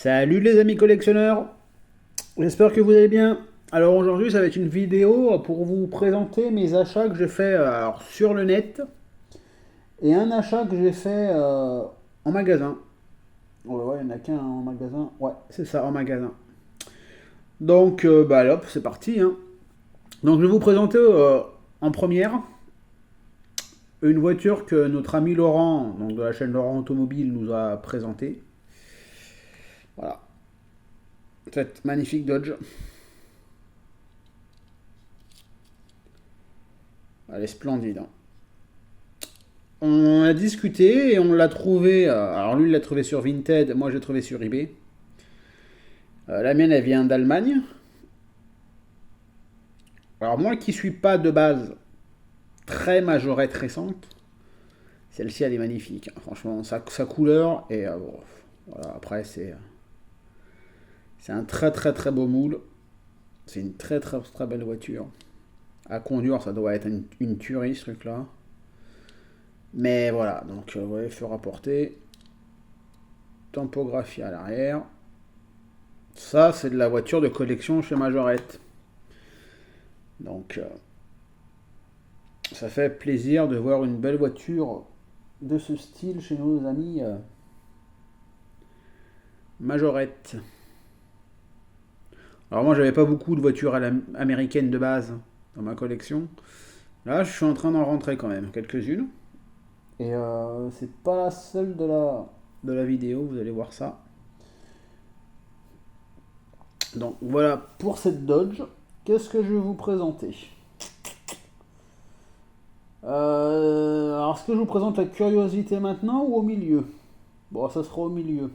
Salut les amis collectionneurs, j'espère que vous allez bien. Alors aujourd'hui ça va être une vidéo pour vous présenter mes achats que j'ai fait sur le net et un achat que j'ai fait en magasin. Ouais, il n'y en a qu'un en magasin. Ouais, c'est ça, en magasin. Donc bah hop, c'est parti, hein. Donc je vais vous présenter en première une voiture que notre ami Laurent, donc de la chaîne Laurent Automobile, nous a présentée. Voilà, cette magnifique Dodge. Elle est splendide, hein. On a discuté et on l'a trouvé. Alors lui, il l'a trouvé sur Vinted, moi j'ai trouvé sur eBay. La mienne, elle vient d'Allemagne. Alors moi qui suis pas de base très majorette récente, celle-ci elle est magnifique, hein. Franchement, sa couleur et bon, voilà, après c'est un très très très beau moule. C'est une très très très belle voiture. À conduire, ça doit être une tuerie ce truc-là. Mais voilà, donc vous voyez, feu rapporté, tempographie à l'arrière. Ça, c'est de la voiture de collection chez Majorette. Donc, ça fait plaisir de voir une belle voiture de ce style chez nos amis Majorette. Alors, moi, j'avais pas beaucoup de voitures américaines de base dans ma collection. Là, je suis en train d'en rentrer quand même quelques-unes. Et c'est pas la seule de la vidéo, vous allez voir ça. Donc, voilà pour cette Dodge. Qu'est-ce que je vais vous présenter? Alors, est-ce que je vous présente la curiosité maintenant ou au milieu? Bon, ça sera au milieu.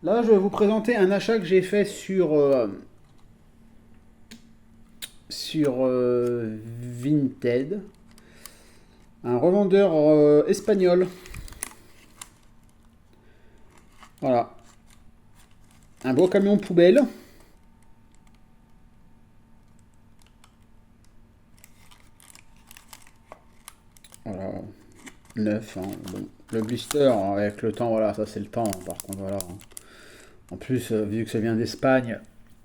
Là, je vais vous présenter un achat que j'ai fait sur Vinted. Un revendeur espagnol. Voilà. Un beau camion poubelle. Voilà. Neuf, hein. Bon. Le blister, avec le temps, voilà, ça c'est le temps, par contre, voilà. En plus, vu que ça vient d'Espagne,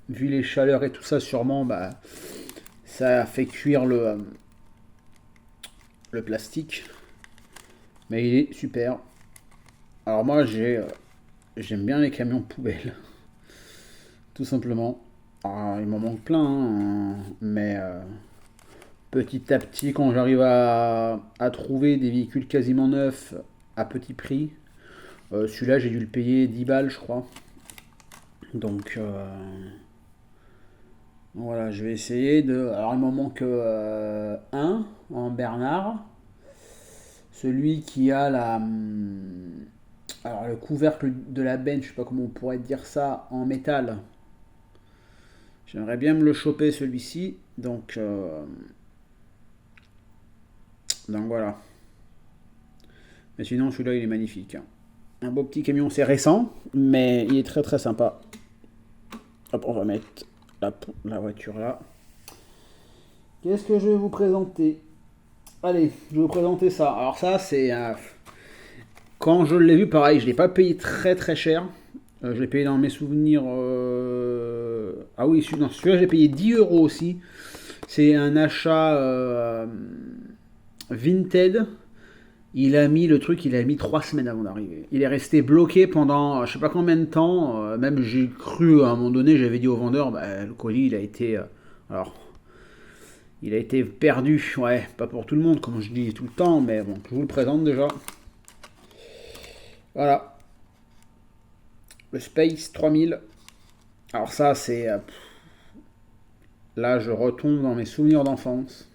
vu les chaleurs et tout ça, sûrement, bah, ça a fait cuire le plastique. Mais il est super. Alors moi, j'aime bien les camions poubelles, tout simplement. Alors, il m'en manque plein, hein, mais petit à petit, quand j'arrive à trouver des véhicules quasiment neufs à petit prix, celui-là, j'ai dû le payer 10 balles, je crois. Donc, voilà, je vais essayer de... Alors, il m'en manque un en Bernard. Celui qui a alors, le couvercle de la benne, je sais pas comment on pourrait dire ça, en métal. J'aimerais bien me le choper celui-ci. Donc voilà. Mais sinon, celui-là, il est magnifique, hein. Un beau petit camion, c'est récent, mais il est très très sympa. Hop, on va mettre la voiture là. Qu'est-ce que je vais vous présenter? Allez, je vais vous présenter ça. Alors ça, c'est... quand je l'ai vu, pareil, je ne l'ai pas payé très très cher. Je l'ai payé dans mes souvenirs... Ah oui, celui-là, j'ai payé 10 euros aussi. C'est un achat Vinted. Il a mis 3 semaines avant d'arriver. Il est resté bloqué pendant je sais pas combien de temps. Même j'ai cru à un moment donné, j'avais dit au vendeur, bah, le colis il a été, alors il a été perdu. Ouais, pas pour tout le monde comme je dis tout le temps, mais bon, je vous le présente déjà. Voilà, le Space 3000. Alors ça c'est, là je retombe dans mes souvenirs d'enfance.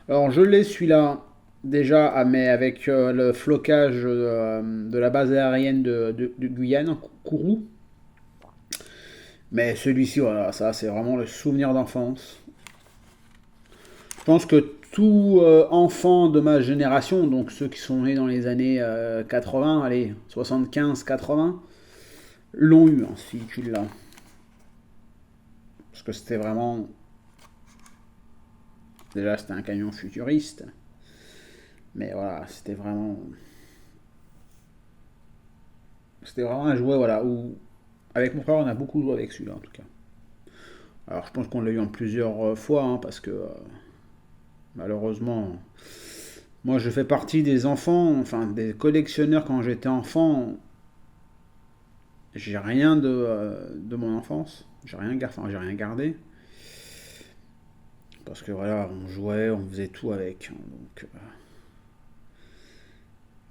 Alors je l'ai celui-là déjà mais avec le flocage de la base aérienne de Guyane, Kourou. Mais celui-ci, voilà, ça c'est vraiment le souvenir d'enfance. Je pense que tout enfant de ma génération, donc ceux qui sont nés dans les années 80, allez, 75-80, l'ont eu, hein, ce véhicule-là. Parce que c'était vraiment... Déjà, c'était un camion futuriste. Mais voilà, c'était vraiment... C'était vraiment un jouet, voilà, où Avec mon frère, on a beaucoup joué avec celui-là en tout cas. Alors je pense qu'on l'a eu en plusieurs fois, hein, parce que malheureusement, moi je fais partie des enfants, enfin des collectionneurs quand j'étais enfant. J'ai rien de mon enfance. J'ai rien gardé. Parce que voilà, on jouait, on faisait tout avec, hein. Donc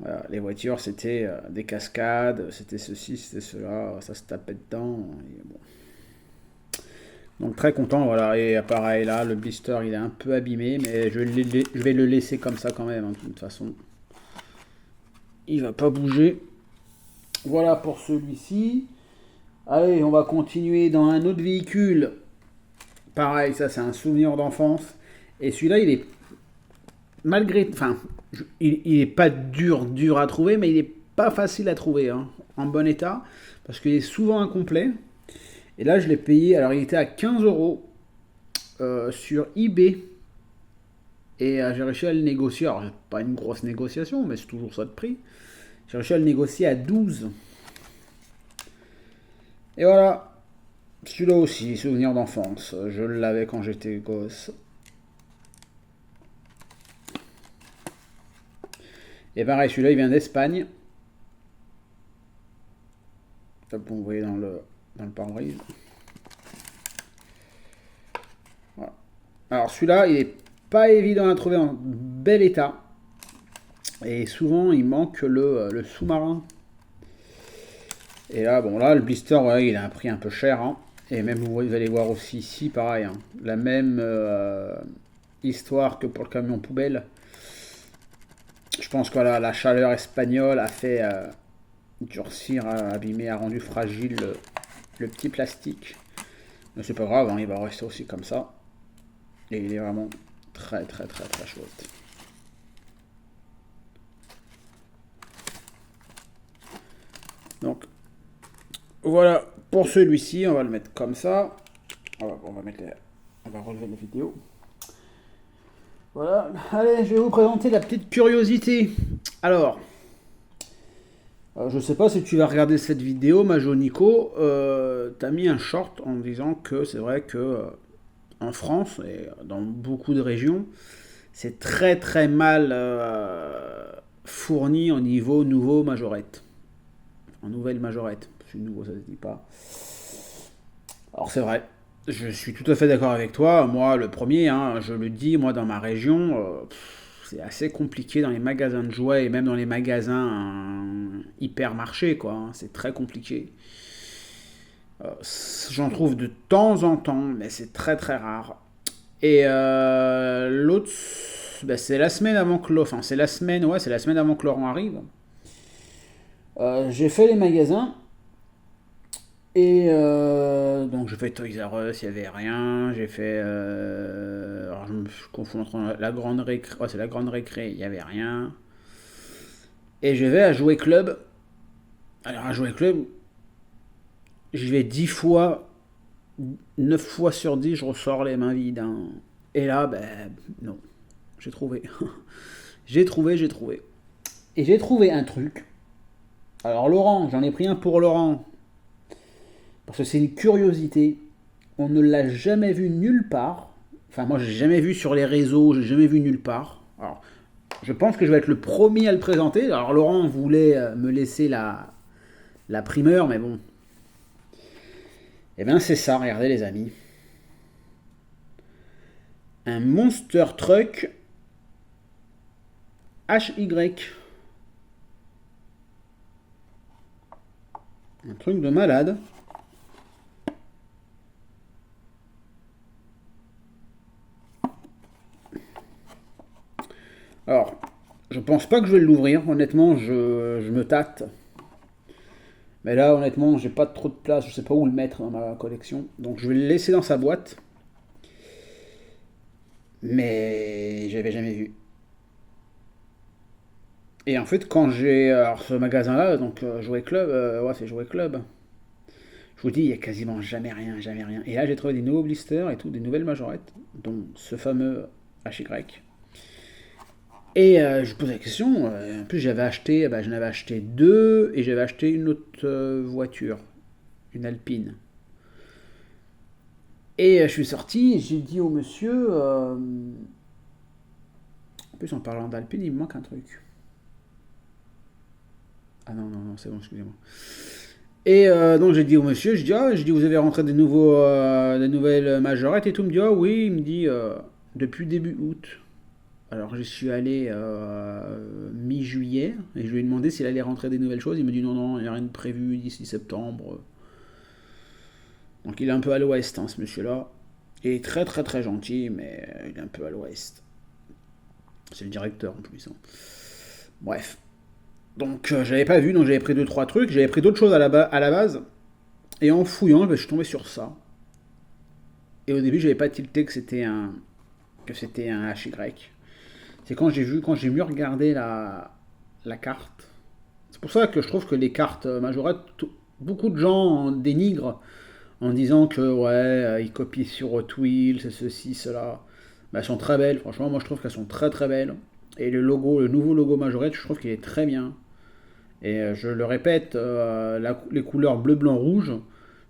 voilà, les voitures c'était des cascades, c'était ceci, c'était cela, ça se tapait dedans. Et bon. Donc très content, voilà. Et pareil là, le blister il est un peu abîmé, mais je vais le laisser comme ça quand même, hein, de toute façon. Il va pas bouger. Voilà pour celui-ci. Allez, on va continuer dans un autre véhicule. Pareil, ça c'est un souvenir d'enfance. Et celui-là, il est malgré, enfin, il est pas dur à trouver, mais il est pas facile à trouver, hein, en bon état, parce qu'il est souvent incomplet. Et là, je l'ai payé. Alors, il était à 15 euros sur eBay. Et j'ai réussi à le négocier. Alors, pas une grosse négociation, mais c'est toujours ça de prix. J'ai réussi à le négocier à 12. Et voilà. Celui-là aussi, souvenir d'enfance. Je l'avais quand j'étais gosse. Et pareil, celui-là, il vient d'Espagne. Hop, vous voyez dans le pare-brise. Voilà. Alors, celui-là, il est pas évident à trouver en bel état. Et souvent, il manque le sous-marin. Et là, bon, là, le blister, voilà, il a un prix un peu cher, hein. Et même, vous allez voir aussi ici, pareil, hein, la même histoire que pour le camion poubelle. Je pense que voilà, la chaleur espagnole a fait durcir, abîmer, a rendu fragile le petit plastique. Mais c'est pas grave, hein, il va rester aussi comme ça. Et il est vraiment très chouette. Donc voilà pour celui-ci, on va le mettre comme ça. On va relever la vidéo. Voilà, allez, je vais vous présenter la petite curiosité. Alors, je sais pas si tu vas regarder cette vidéo, Majonico, t'as mis un short en disant que c'est vrai que en France et dans beaucoup de régions, c'est très mal fourni au niveau nouveau majorette. En nouvelle majorette. Parce que nouveau, ça se dit pas. Alors c'est vrai, je suis tout à fait d'accord avec toi. Moi, le premier, hein, je le dis, moi dans ma région, c'est assez compliqué dans les magasins de jouets et même dans les magasins hypermarchés, quoi, hein. C'est très compliqué. J'en trouve de temps en temps, mais c'est très rare. Et l'autre, bah, c'est la semaine avant que enfin, c'est la semaine avant que Laurent arrive. J'ai fait les magasins et donc j'ai fait Toys R Us, il n'y avait rien. J'ai fait, alors je confonds entre la grande récré, ouais, c'est la grande récré, il n'y avait rien. Et je vais à Jouet Club. Alors à Jouet Club, j'y vais 10 fois, 9 fois sur 10, je ressors les mains vides, hein. Et là, ben non, j'ai trouvé. j'ai trouvé. Et j'ai trouvé un truc. Alors Laurent, j'en ai pris un pour Laurent. Parce que c'est une curiosité. On ne l'a jamais vu nulle part. Enfin, moi, j'ai jamais vu sur les réseaux, j'ai jamais vu nulle part. Alors, je pense que je vais être le premier à le présenter. Alors, Laurent voulait me laisser la primeur, mais bon. Eh bien, c'est ça, regardez les amis. Un Monster Truck HY. Un truc de malade. Alors, je pense pas que je vais l'ouvrir. Honnêtement, je me tâte. Mais là, honnêtement, j'ai pas trop de place. Je sais pas où le mettre dans ma collection. Donc, je vais le laisser dans sa boîte. Mais j'avais jamais vu. Et en fait, quand j'ai. Alors, ce magasin-là, donc Jouet Club, ouais, c'est Jouet Club. Je vous dis, il y a quasiment jamais rien, jamais rien. Et là, j'ai trouvé des nouveaux blisters et tout, des nouvelles majorettes, dont ce fameux HY. Et je pose la question, en plus j'avais acheté, j'en avais acheté deux et j'avais acheté une autre voiture. une Alpine. Et je suis sorti, et j'ai dit au monsieur, en plus en parlant d'Alpine, il me manque un truc. Ah non, non, non, c'est bon, excusez-moi. Et donc j'ai dit au monsieur, je dis vous avez rentré des nouvelles majorettes et tout, il me dit ah oui, il me dit depuis début août. Alors je suis allé mi-juillet et je lui ai demandé s'il allait rentrer des nouvelles choses. Il me dit non, non, il n'y a rien de prévu d'ici septembre. Donc il est un peu à l'ouest, hein, ce monsieur-là. Il est très très très gentil, mais il est un peu à l'ouest. C'est le directeur en plus, hein. Bref. Donc j'avais pas vu, donc j'avais pris deux trois trucs. J'avais pris d'autres choses à la base. Et en fouillant, je suis tombé sur ça. Et au début, j'avais pas tilté que c'était un HY. C'est quand j'ai mieux regardé la carte. C'est pour ça que je trouve que les cartes majorettes, beaucoup de gens en dénigrent en disant que ouais, ils copient sur Hot Wheels, c'est ceci, cela. Bah, elles sont très belles, franchement, moi je trouve qu'elles sont très très belles. Et le nouveau logo majorette, je trouve qu'il est très bien. Et je le répète, les couleurs bleu, blanc, rouge,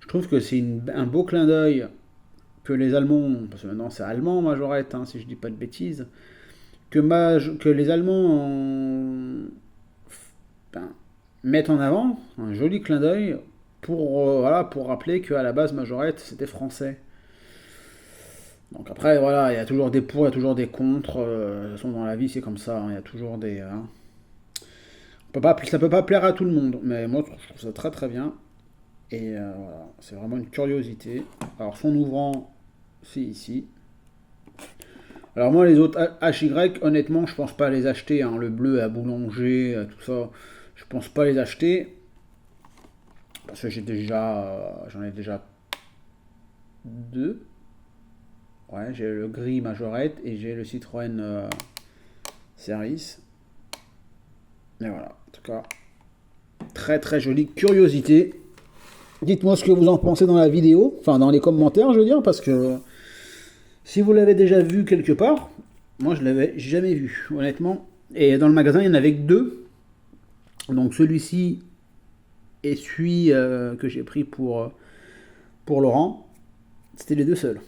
je trouve que c'est un beau clin d'œil que les Allemands, parce que maintenant c'est allemand majorette, hein, si je dis pas de bêtises, que les Allemands ben, mettent en avant un joli clin d'œil voilà, pour rappeler qu'à la base majorette c'était français. Donc après voilà, il y a toujours des pour, il y a toujours des contre. De toute façon dans la vie c'est comme ça, hein, il y a toujours des. Hein. Ça peut pas plaire à tout le monde, mais moi je trouve ça très très bien. Et voilà, c'est vraiment une curiosité. Alors son ouvrant, c'est ici. Alors moi les autres HY, honnêtement, je pense pas les acheter, hein. Le bleu à boulanger, tout ça, je pense pas les acheter parce que j'en ai déjà deux. Ouais, j'ai le gris majorette et j'ai le Citroën Service. Mais voilà, en tout cas, très très jolie curiosité. Dites-moi ce que vous en pensez dans la vidéo, enfin dans les commentaires, je veux dire, parce que si vous l'avez déjà vu quelque part, moi je l'avais jamais vu, honnêtement. Et dans le magasin, il y en avait que deux. Donc celui-ci et celui que j'ai pris pour Laurent, c'était les deux seuls.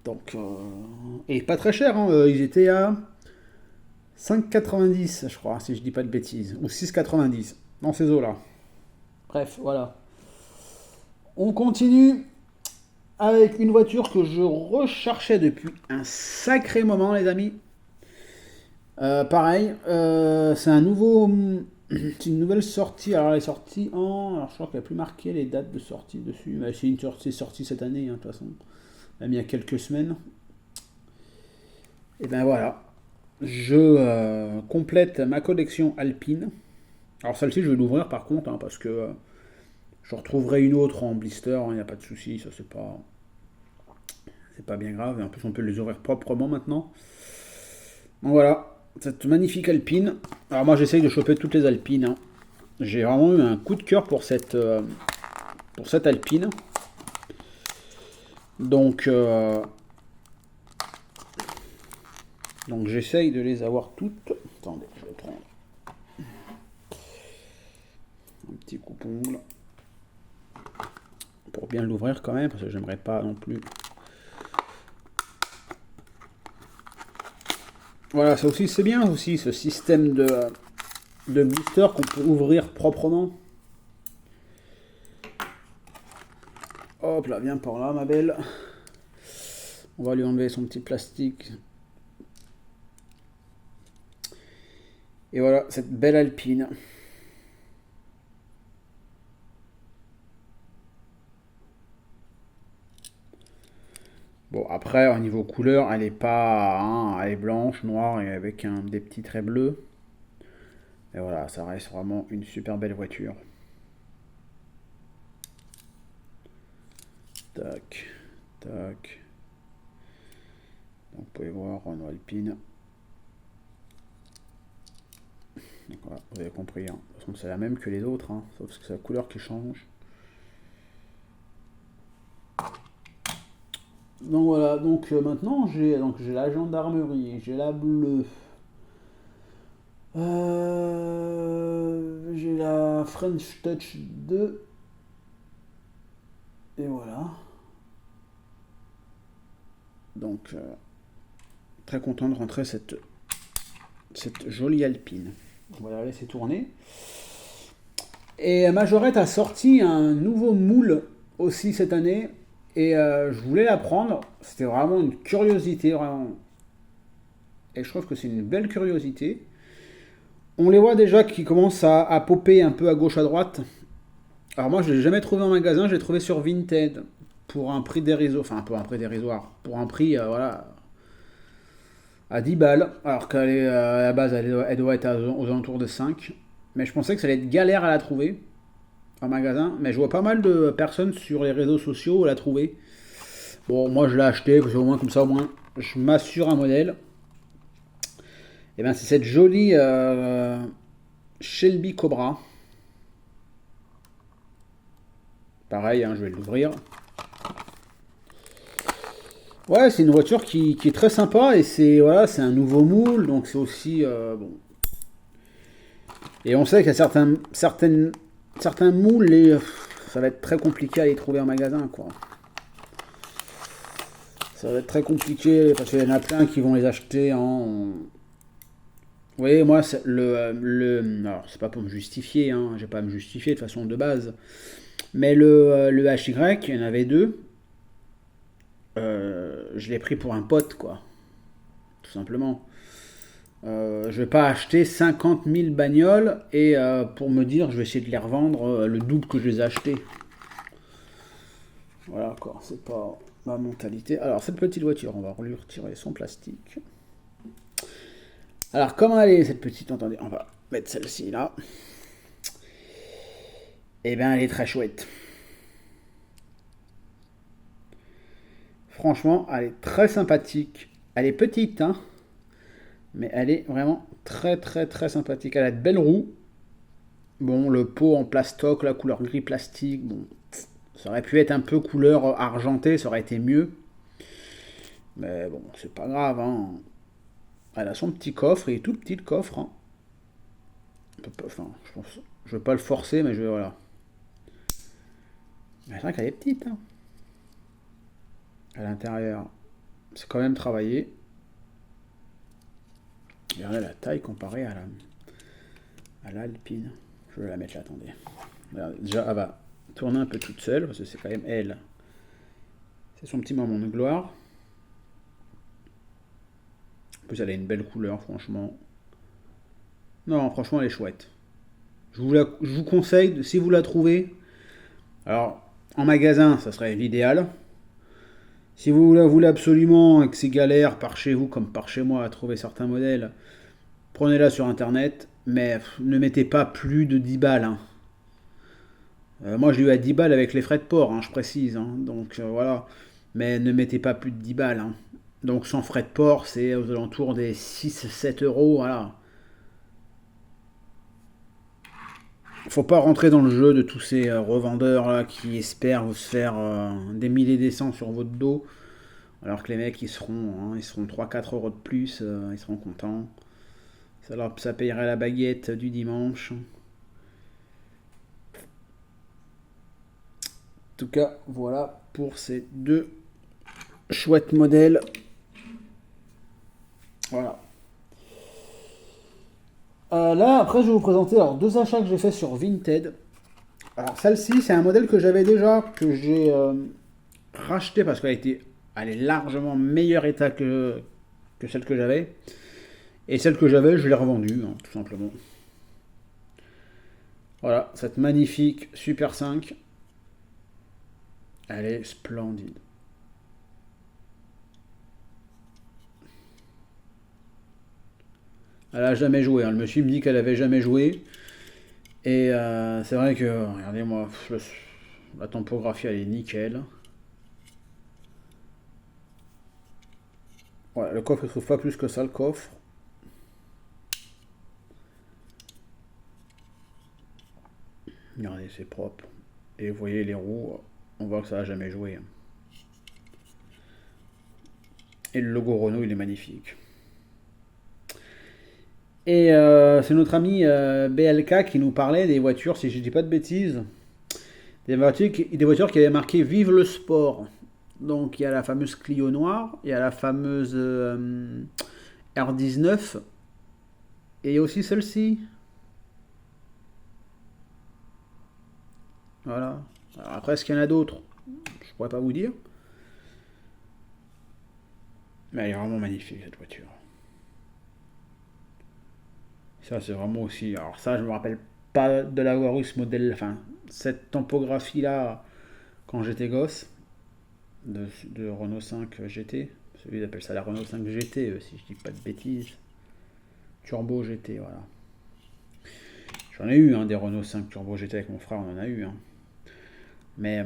Donc, et pas très cher, hein, ils étaient à 5,90 je crois, si je dis pas de bêtises, ou 6,90 dans ces eaux-là. Bref, voilà. On continue avec une voiture que je recherchais depuis un sacré moment, les amis. Pareil, c'est une nouvelle sortie. Alors, elle est sortie alors je crois qu'elle n'a plus marqué les dates de sortie dessus. Mais c'est sorti cette année, hein, de toute façon. Même il y a quelques semaines. Et ben voilà. Je complète ma collection Alpine. Alors, celle-ci, je vais l'ouvrir par contre, hein, parce que je retrouverai une autre en blister. Il n'y a pas de souci, ça c'est pas bien grave. Et en plus, on peut les ouvrir proprement maintenant. Donc voilà. Cette magnifique Alpine. Alors moi j'essaye de choper toutes les Alpines, hein. J'ai vraiment eu un coup de cœur pour cette Alpine. Donc j'essaye de les avoir toutes. Attendez, je vais prendre un petit coupe-ongle pour bien l'ouvrir quand même, parce que j'aimerais pas non plus. Voilà, ça aussi c'est bien aussi ce système de blister qu'on peut ouvrir proprement. Hop là, viens par là ma belle. On va lui enlever son petit plastique. Et voilà, cette belle Alpine. Bon, après, au niveau couleur, elle est pas, hein, elle est blanche, noire et avec des petits traits bleus. Et voilà, ça reste vraiment une super belle voiture. Tac, tac. Donc, vous pouvez voir Renault Alpine. Donc voilà, vous avez compris, hein. De toute façon, c'est la même que les autres, hein, sauf que c'est la couleur qui change. Donc voilà, donc maintenant j'ai la gendarmerie, j'ai la bleue, j'ai la French Touch 2 Et voilà. Donc, très content de rentrer cette jolie Alpine. On va la laisser tourner. Et Majorette a sorti un nouveau moule aussi cette année. Et je voulais la prendre. C'était vraiment une curiosité, vraiment. Et je trouve que c'est une belle curiosité. On les voit déjà qui commencent à popper un peu à gauche à droite. Alors moi je ne l'ai jamais trouvé en magasin, je l'ai trouvé sur Vinted pour un prix dérisoire, enfin pour un prix dérisoire, pour un prix voilà à 10 balles, alors qu'à la base elle doit être aux alentours de 5. Mais je pensais que ça allait être galère à la trouver en magasin, mais je vois pas mal de personnes sur les réseaux sociaux la trouver. Bon, moi je l'ai acheté parce qu'au moins comme ça au moins je m'assure un modèle. Et bien c'est cette jolie Shelby Cobra. Pareil, hein, je vais l'ouvrir. Ouais, c'est une voiture qui est très sympa et c'est voilà, c'est un nouveau moule, donc c'est aussi bon. Et on sait qu'il y a certains moules, ça va être très compliqué à les trouver en magasin, quoi. Ça va être très compliqué parce qu'il y en a plein qui vont les acheter en. Vous voyez, moi, alors c'est pas pour me justifier, hein, j'ai pas à me justifier de façon de base, mais le HY, il y en avait deux. Je l'ai pris pour un pote, quoi, tout simplement. Je vais pas acheter 50 000 bagnoles et pour me dire je vais essayer de les revendre le double que je les ai achetés. Voilà quoi, c'est pas ma mentalité. Alors cette petite voiture, on va lui retirer son plastique. Alors comment elle est cette petite, attendez, on va mettre celle-ci là. Eh bien elle est très chouette. Franchement, elle est très sympathique. Elle est petite, hein. Mais elle est vraiment très très très sympathique. Elle a de belles roues. Bon, le pot en plastoc, la couleur gris plastique, bon, ça aurait pu être un peu couleur argentée, ça aurait été mieux. Mais bon, c'est pas grave, hein. Elle a son petit coffre, il est tout petit le coffre, hein. Enfin, je pense, je vais pas le forcer, mais je vais, voilà. Mais c'est vrai qu'elle est petite, hein. À l'intérieur, c'est quand même travaillé. Regardez la taille comparée à l'Alpine. Je vais la mettre là, attendez. Regardez, déjà, elle va tourner un peu toute seule, parce que c'est quand même elle. C'est son petit moment de gloire. En plus, elle a une belle couleur, franchement. Non, franchement, elle est chouette. Je vous conseille, si vous la trouvez, alors, en magasin, ça serait l'idéal. Si vous la voulez absolument et que c'est galère par chez vous comme par chez moi à trouver certains modèles, prenez-la sur internet, mais ne mettez pas plus de 10 balles, hein. Moi, je l'ai eu à 10 balles avec les frais de port, hein, je précise, hein. Donc voilà. Mais ne mettez pas plus de 10 balles, hein. Donc sans frais de port, c'est aux alentours des 6-7 euros. Voilà. Faut pas rentrer dans le jeu de tous ces revendeurs là qui espèrent vous faire des milliers des cents sur votre dos. Alors que les mecs ils seront 3-4 euros de plus, ils seront contents. Ça payerait la baguette du dimanche. En tout cas, voilà pour ces deux chouettes modèles. Voilà. Là, après, je vais vous présenter alors, deux achats que j'ai fait sur Vinted. Alors, celle-ci, c'est un modèle que j'avais déjà, que j'ai racheté parce elle est largement meilleur état que celle que j'avais. Et celle que j'avais, je l'ai revendue, hein, tout simplement. Voilà, cette magnifique Super 5. Elle est splendide. Elle a jamais joué, hein. Le monsieur me dit qu'elle avait jamais joué. Et c'est vrai que, regardez-moi, la topographie elle est nickel. Ouais, le coffre il trouve pas plus que ça, le coffre. Regardez, c'est propre. Et vous voyez les roues, on voit que ça a jamais joué. Et le logo Renault, il est magnifique. Et c'est notre ami BLK qui nous parlait des voitures, si je dis pas de bêtises, Des voitures qui avaient marqué Vive le sport. Donc il y a la fameuse Clio noire, il y a la fameuse R19 et il y a aussi celle-ci. Voilà. Alors après, est-ce qu'il y en a d'autres? Je pourrais pas vous dire. Mais elle est vraiment magnifique cette voiture. Ça c'est vraiment aussi. Alors ça, je me rappelle pas de l'avoir eu ce modèle. Enfin, cette topographie-là quand j'étais gosse de Renault 5 GT. Celui appelle ça la Renault 5 GT, si je dis pas de bêtises. Turbo GT, voilà. J'en ai eu des Renault 5 Turbo GT avec mon frère, on en a eu. Mais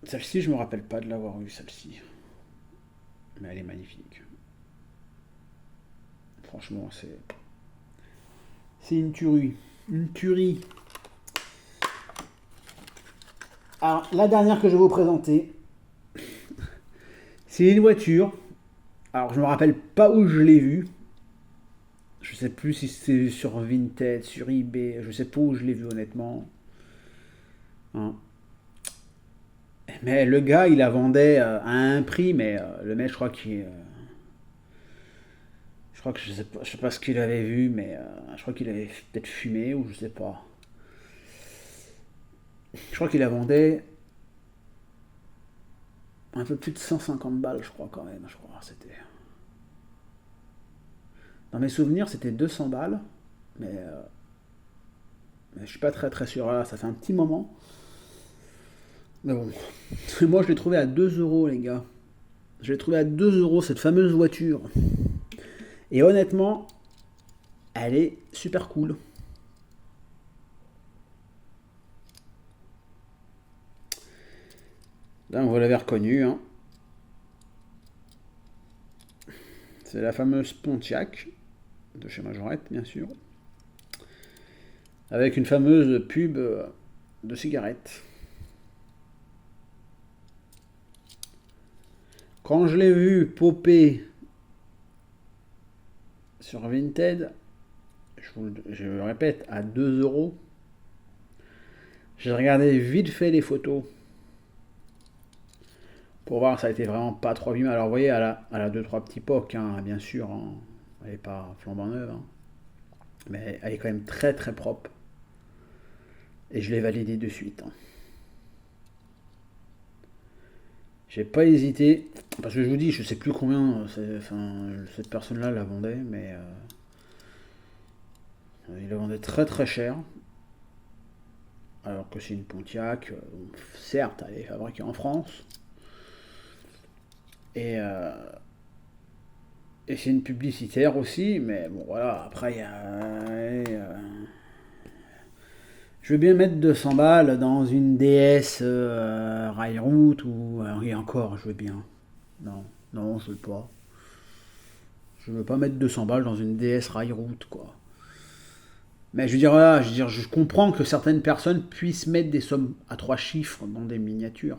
celle-ci, je me rappelle pas de l'avoir eu, celle-ci. Mais elle est magnifique. Franchement, c'est une tuerie. Une tuerie. Alors, la dernière que je vais vous présenter, c'est une voiture. Alors, je me rappelle pas où je l'ai vue. Je sais plus si c'est sur Vinted, sur eBay. Je sais pas où je l'ai vue, honnêtement. Hein. Mais le gars, il la vendait à un prix, mais le mec, je crois qu'il... je crois que je sais pas ce qu'il avait vu, mais je crois qu'il avait peut-être fumé ou je sais pas. Je crois qu'il la vendait un peu plus de 150 balles, je crois quand même. Je crois c'était. Dans mes souvenirs, c'était 200 balles, mais je suis pas très très sûr. Là, ça fait un petit moment. Mais bon, moi je l'ai trouvé à 2 euros, les gars. Je l'ai trouvé à 2 euros cette fameuse voiture. Et honnêtement, elle est super cool. Là, vous l'avez reconnu, hein. C'est la fameuse Pontiac de chez Majorette, bien sûr, avec une fameuse pub de cigarettes. Quand je l'ai vu popper sur Vinted, je le répète, à 2 euros, j'ai regardé vite fait les photos pour voir si ça a été vraiment pas trop abîmé. Alors vous voyez, elle a 2-3 petits pocs, hein, bien sûr, hein. Elle n'est pas flambant neuve, hein. Mais elle est quand même très très propre. Et je l'ai validé de suite, hein. J'ai pas hésité, parce que je vous dis, je sais plus combien cette personne-là la vendait, mais il la vendait très très cher. Alors que c'est une Pontiac, certes, elle est fabriquée en France. Et, euh, et c'est une publicitaire aussi, mais bon voilà, après il y a. Je veux bien mettre 200 balles dans une DS Railroute ou. Et encore, je veux bien. Non, non, je veux pas. Je veux pas mettre 200 balles dans une DS Railroute, quoi. Mais je veux dire, voilà, je comprends que certaines personnes puissent mettre des sommes à 3 chiffres dans des miniatures.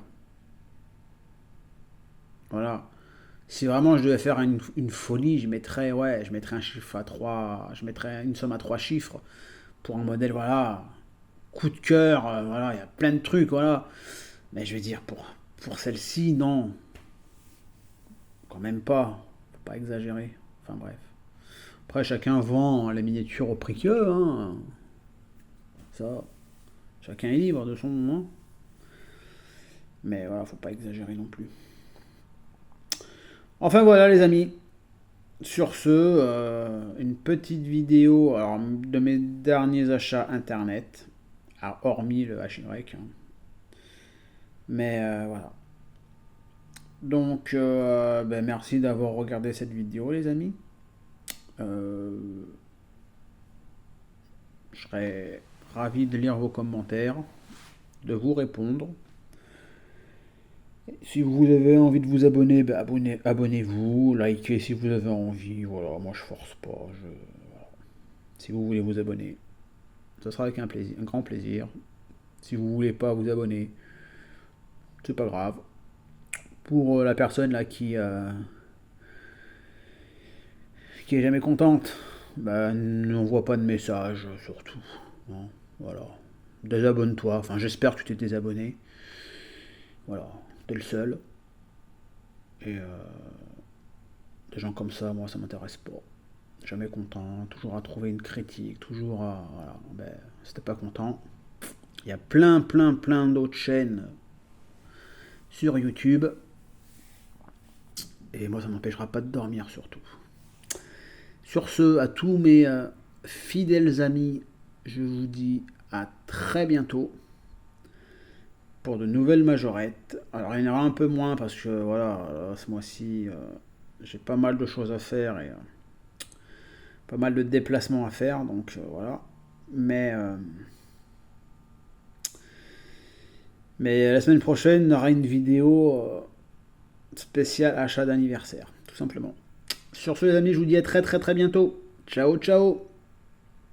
Voilà. Si vraiment je devais faire une folie, je mettrais un chiffre à 3, je mettrais une somme à 3 chiffres pour un modèle, voilà, coup de cœur, voilà, il y a plein de trucs, voilà. Mais je veux dire, pour celle-ci, non, quand même pas, faut pas exagérer. Enfin bref. Après, chacun vend la miniature au prix qu'il veut, hein. Ça, chacun est libre de son moment. Mais voilà, faut pas exagérer non plus. Enfin voilà les amis, sur ce, une petite vidéo alors, de mes derniers achats internet, hormis le HY, hein. Mais voilà. Donc, ben, merci d'avoir regardé cette vidéo les amis. Euh, je serais ravi de lire vos commentaires, de vous répondre. Si vous avez envie de vous abonner, ben abonnez-vous, likez si vous avez envie. Voilà, moi je force pas. Voilà. Si vous voulez vous abonner, ce sera avec un plaisir, un grand plaisir. Si vous voulez pas vous abonner, c'est pas grave. Pour la personne là qui est jamais contente, ben n'envoie pas de message surtout, hein. Voilà. désabonne-toi. Enfin, j'espère que tu t'es désabonné. Voilà, t'es le seul. Et des gens comme ça, moi, ça m'intéresse pas. Jamais content, toujours à trouver une critique, toujours à... Voilà, ben, si t'es pas content, il y a plein d'autres chaînes sur YouTube. Et moi, ça m'empêchera pas de dormir, surtout. Sur ce, à tous mes fidèles amis, je vous dis à très bientôt pour de nouvelles majorettes. Alors, il y en aura un peu moins parce que, voilà, ce mois-ci, j'ai pas mal de choses à faire et pas mal de déplacements à faire, donc voilà. Mais la semaine prochaine, on aura une vidéo spéciale achat d'anniversaire, tout simplement. Sur ce, les amis, je vous dis à très bientôt. Ciao, ciao.